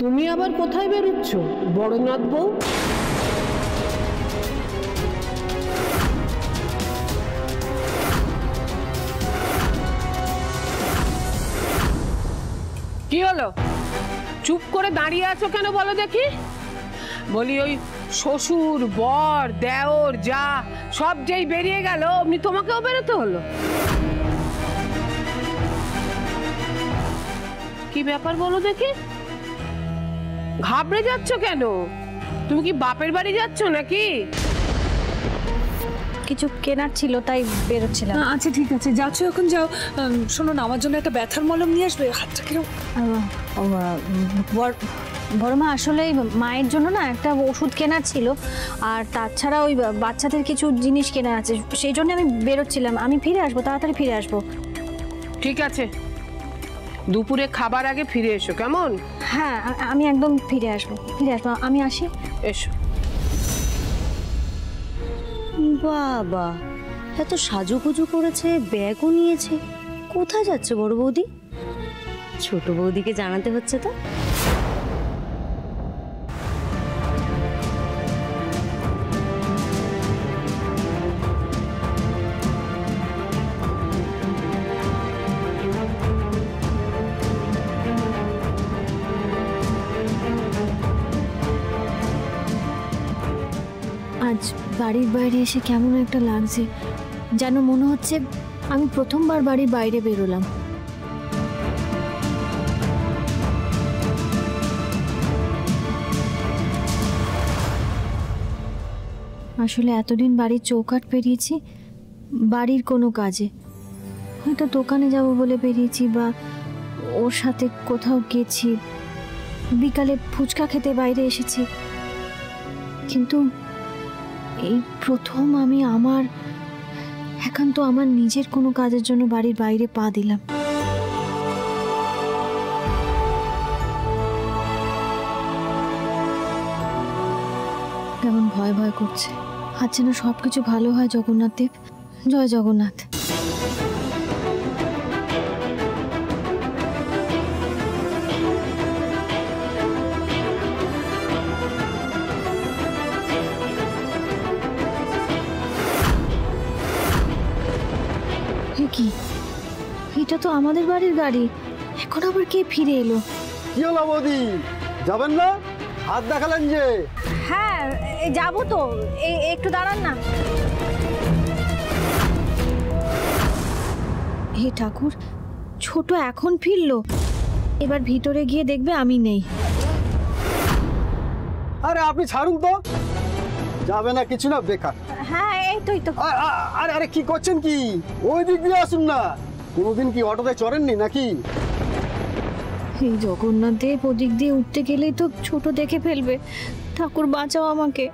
তুমি আবার কোথায় বেরোচ্ছ বড়নাথ বউ? কি হলো, চুপ করে দাঁড়িয়ে আছো কেন বলো দেখি? বলি ওই শ্বশুর বর দেওর যা সব যেই বেরিয়ে গেল অমনি তোমাকেও বেরোতে হলো? কি ব্যাপার বলো দেখি, ঘাবড়ে যাচ্ছ কেন? তুমি কি বাপের বাড়ি যাচ্ছ নাকি? কিছু কেনার ছিল তাই বেরোচ্ছিলাম। আচ্ছা ঠিক আছে, যাচ্ছ এখন যাও। শোনো না, আমার জন্য একটা ব্যথার মলম নিয়ে আসবে। হাতটা কিরকম? বড় মা, আসলে মায়ের জন্য না একটা ওষুধ কেনার ছিল, আর তাছাড়া ওই বাচ্চাদের কিছু জিনিস কেনার আছে, সেই জন্য আমি বেরোচ্ছিলাম। আমি ফিরে আসবো, তাড়াতাড়ি ফিরে আসবো। ঠিক আছে, দুপুরে খাবার আগে ফিরে এসো কেমন? হ্যাঁ, আমি একদম ফিরে আসবো। আমি আসি। এসো। বাবা, এত সাজুগুজু করেছে, ব্যাগও নিয়েছে। কোথায় যাচ্ছে বড় বৌদি? ছোট বৌদিকে জানাতে হচ্ছে তো। আজ বাড়ির বাইরে এসে কেমন একটা লাগছে, যেন মনে হচ্ছে আমি প্রথমবার বাড়ির বাইরে বেরোলাম। আসলে এতদিন বাড়ির চৌকাঠ পেরিয়েছি বাড়ির কোনো কাজে, হয়তো দোকানে যাব বলে বেরিয়েছি, বা ওর সাথে কোথাও গেছি, বিকালে ফুচকা খেতে বাইরে এসেছি, কিন্তু এই প্রথম আমি একান্ত আমার নিজের কোনো কাজের জন্য বাড়ির বাইরে পা দিলাম। কেমন ভয় ভয় করছে, আজ যেন সবকিছু ভালো হয়। জগন্নাথ দেব, জয় জগন্নাথ। কি, এটা তো আমাদের বাড়ির গাড়ি, এখন আবার কে ফিরে এলো? কি হলো বৌদি, যাবেন না? হাত দেখালেন যে। হ্যাঁ যাবো তো, একটু দাঁড়ান না। হে ঠাকুর, ছোট এখন ফিরলো, এবার ভিতরে গিয়ে দেখবে আমি নেই। আরে আপনি ছাড়ুন তো, যাবে না কিছু না, বেকার। হ্যাঁ এই তো। আরে আরে কি করছেন কি? ওই দিক দিয়ে আসুন না। কোনোদিন কি অটোতে চড়েননি নাকি? এই জগন্নাথ দেব, ওদিক দিয়ে উঠতে গেলেই তো ছোট দেখে ফেলবে। ঠাকুর বাঁচাও আমাকে।